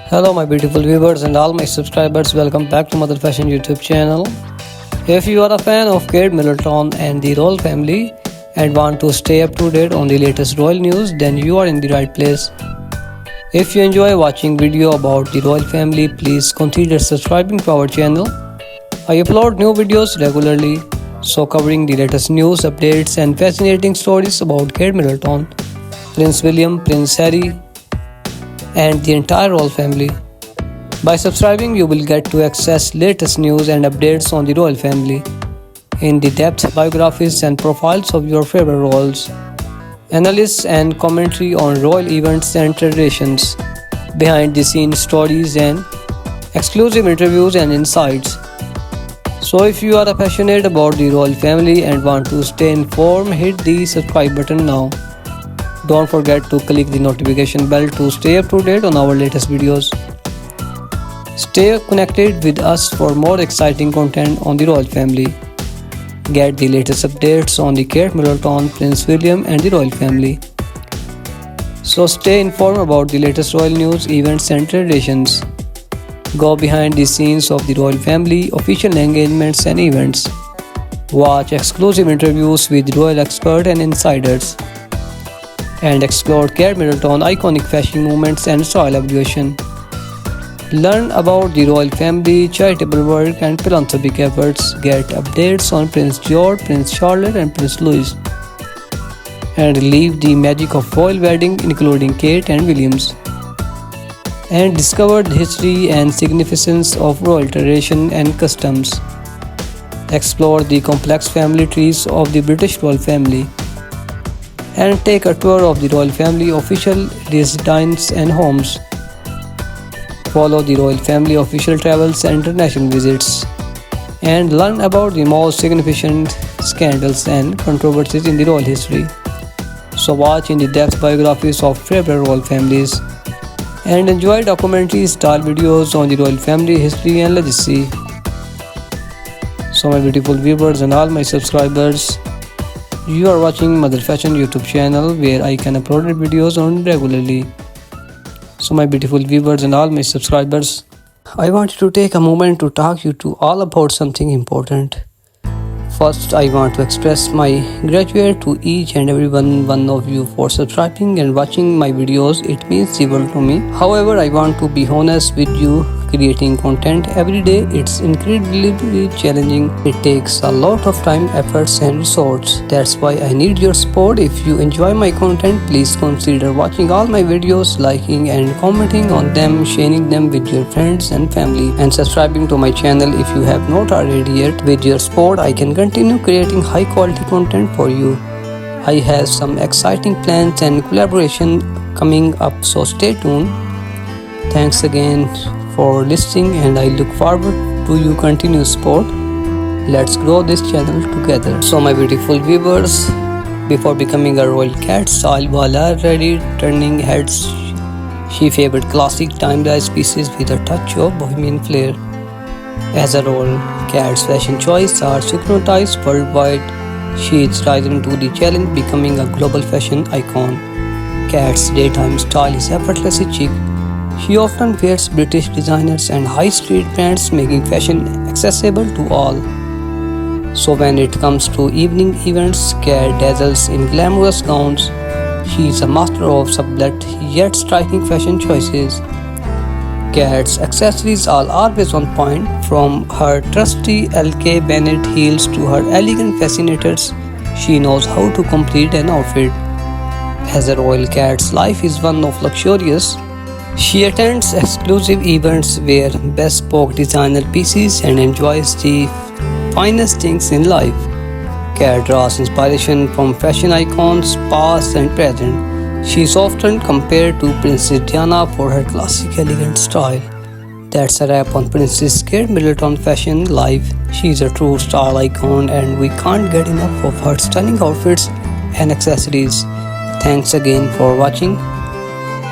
Hello my beautiful viewers and all my subscribers, welcome back to Mother Fashion YouTube channel. If you are a fan of Kate Middleton and the royal family and want to stay up to date on the latest royal news, then you are in the right place. If you enjoy watching video about the royal family, please consider subscribing to our channel. I upload new videos regularly, so covering the latest news, updates and fascinating stories about Kate Middleton, Prince William, Prince Harry and the entire royal family. By subscribing, you will get to access latest news and updates on the royal family, in-depth biographies and profiles of your favorite royals, analysis and commentary on royal events and traditions, behind-the-scenes stories and exclusive interviews and insights. So if you are passionate about the royal family and want to stay informed, hit the subscribe button now. Don't forget to click the notification bell to stay up to date on our latest videos. Stay connected with us for more exciting content on the royal family. Get the latest updates on the Kate Middleton, Prince William and the royal family. So stay informed about the latest royal news, events and traditions. Go behind the scenes of the royal family, official engagements and events. Watch exclusive interviews with royal experts and insiders. And explore Kate Middleton iconic fashion moments and style evolution. Learn about the royal family, charitable work and philanthropic efforts. Get updates on Prince George, Prince Charles and Prince Louis. And relive the magic of royal wedding including Kate and Williams. And discover the history and significance of royal tradition and customs. Explore the complex family trees of the British royal family. And take a tour of the royal family official residences and homes. Follow the royal family official travels and international visits. And learn about the most significant scandals and controversies in the royal history. So watch in-depth biographies of favorite royal families. And enjoy documentary-style videos on the royal family history and legacy. So my beautiful viewers and all my subscribers, you are watching Mother Fashion YouTube channel where I can upload videos on regularly. So my beautiful viewers and all my subscribers, I want to take a moment to talk you to all about something important. First, I want to express my gratitude to each and every one of you for subscribing and watching my videos. It means the world to me. However, I want to be honest with you. Creating content every day, it's incredibly challenging. It takes a lot of time, efforts and resources. That's why I need your support. If you enjoy my content, please consider watching all my videos, liking and commenting on them, sharing them with your friends and family, and subscribing to my channel if you have not already yet. With your support, I can continue creating high quality content for you. I have some exciting plans and collaboration coming up, so stay tuned. Thanks again for listening and I look forward to your continued support. Let's grow this channel together. So my beautiful viewers, before becoming a royal cat style while already turning heads, she favored classic timeless pieces with a touch of bohemian flair. As a royal cat's fashion choices are synchronized worldwide, she is rising to the challenge becoming a global fashion icon. Cat's daytime style is effortlessly chic. She often wears British designers and high street brands, making fashion accessible to all. So when it comes to evening events, Cat dazzles in glamorous gowns. She is a master of subtle yet striking fashion choices. Cat's accessories are always on point, from her trusty LK Bennett heels to her elegant fascinators. She knows how to complete an outfit. As a royal cat's life is one of luxurious. She attends exclusive events, wears bespoke designer pieces and enjoys the finest things in life. Cat draws inspiration from fashion icons past and present. She is often compared to Princess Diana for her classic elegant style. That's a wrap on Princess Kate Middleton fashion life. She is a true style icon and we can't get enough of her stunning outfits and accessories. Thanks again for watching.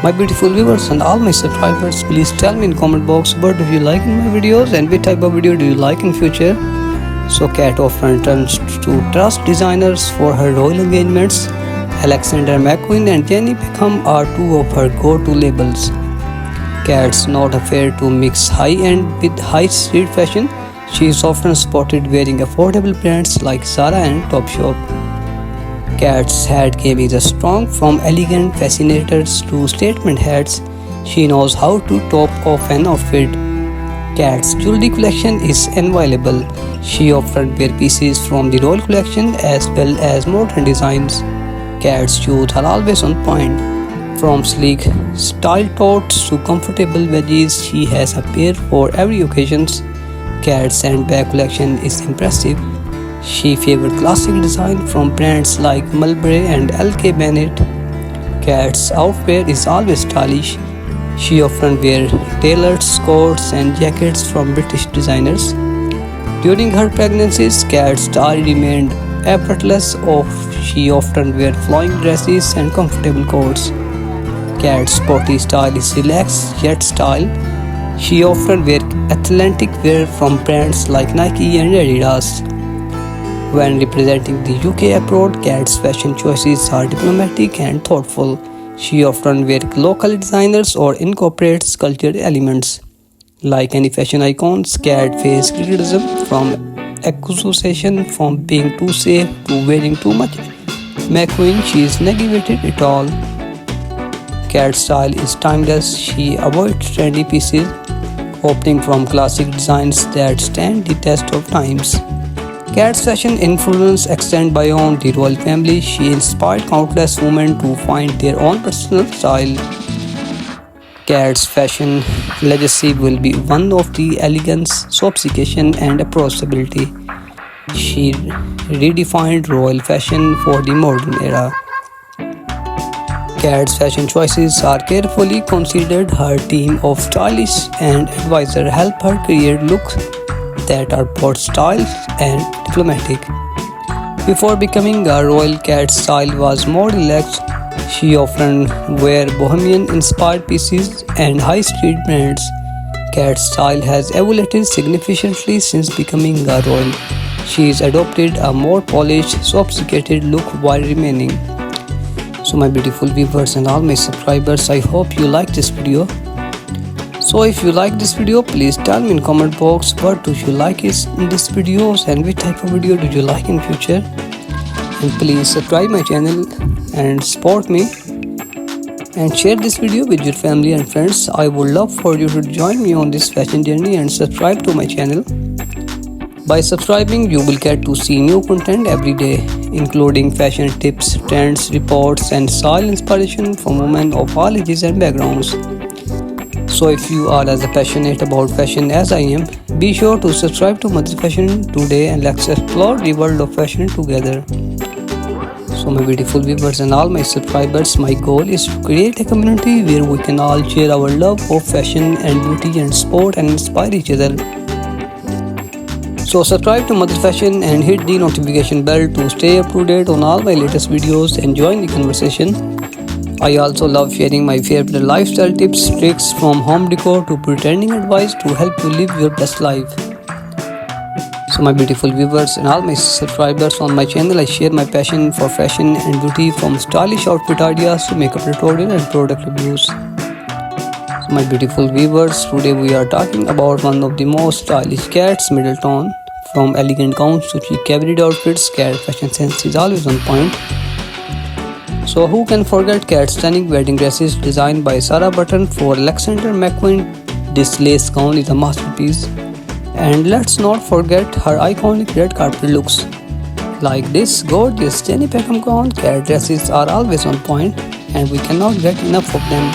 My beautiful viewers and all my subscribers, please tell me in comment box what do you like in my videos and which type of video do you like in future. So Cat often turns to trust designers for her royal engagements. Alexander McQueen and Jenny Peckham are two of her go-to labels. Kat's not afraid to mix high-end with high-street fashion. She is often spotted wearing affordable brands like Zara and Topshop. Kat's hat game is strong, from elegant fascinators to statement hats. She knows how to top off an outfit. Kat's jewelry collection is invaluable. She often wears pieces from the royal collection as well as modern designs. Kat's shoes are always on point. From sleek style totes to comfortable wedges, she has a pair for every occasion. Kat's handbag collection is impressive. She favors classic design from brands like Mulberry and LK Bennett. Kat's outfit is always stylish. She often wears tailored coats and jackets from British designers. During her pregnancies, Kat's style remained effortless. She often wears flowing dresses and comfortable coats. Kat's sporty style is relaxed yet style. She often wears athletic wear from brands like Nike and Adidas. When representing the UK abroad, Kat's fashion choices are diplomatic and thoughtful. She often wears local designers or incorporates cultural elements. Like any fashion icons, Kat faced criticism from accusation from being too safe to wearing too much McQueen. She is navigated it all. Kat's style is timeless. She avoids trendy pieces, opting from classic designs that stand the test of times. Kat's fashion influence extends beyond the royal family. She inspired countless women to find their own personal style. Kat's fashion legacy will be one of the elegance, sophistication, and approachability. She redefined royal fashion for the modern era. Kat's fashion choices are carefully considered. Her team of stylists and advisors help her create looks that are both stylish and diplomatic. Before becoming a royal, Kat's style was more relaxed. She often wore bohemian-inspired pieces and high-street brands. Kat's style has evolved significantly since becoming a royal. She has adopted a more polished, sophisticated look while remaining. So my beautiful viewers and all my subscribers, I hope you like this video. So if you like this video, please tell me in comment box what do you like in this videos and which type of video do you like in future. And please subscribe my channel and support me, and share this video with your family and friends. I would love for you to join me on this fashion journey and subscribe to my channel. By subscribing, you will get to see new content every day, including fashion tips, trends, reports, and style inspiration from women of all ages and backgrounds. So if you are as passionate about fashion as I am, be sure to subscribe to Mother Fashion today and let's explore the world of fashion together. So my beautiful viewers and all my subscribers, my goal is to create a community where we can all share our love of fashion and beauty and sport and inspire each other. So subscribe to Mother Fashion and hit the notification bell to stay up to date on all my latest videos and join the conversation. I also love sharing my favorite lifestyle tips, tricks from home decor to pretending advice to help you live your best life. So my beautiful viewers and all my subscribers on my channel, I share my passion for fashion and beauty, from stylish outfit ideas to makeup tutorial and product reviews. So my beautiful viewers, today we are talking about one of the most stylish Kat's Middleton. From elegant gowns to chic everyday outfits, Kat's fashion sense is always on point. So who can forget Kat's stunning wedding dresses designed by Sarah Button for Alexander McQueen? This lace gown is a masterpiece. And let's not forget her iconic red carpet looks. Like this gorgeous Jenny Peckham gown, Kat dresses are always on point and we cannot get enough of them.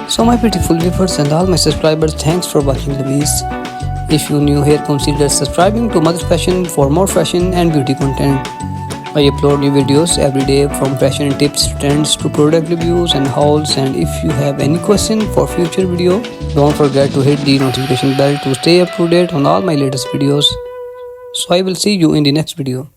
So my beautiful viewers and all my subscribers, thanks for watching the videos. If you're new here, consider subscribing to Mother Fashion for more fashion and beauty content. I upload new videos every day, from fashion tips, trends to product reviews and hauls. And if you have any question for future video, don't forget to hit the notification bell to stay up to date on all my latest videos. So I will see you in the next video.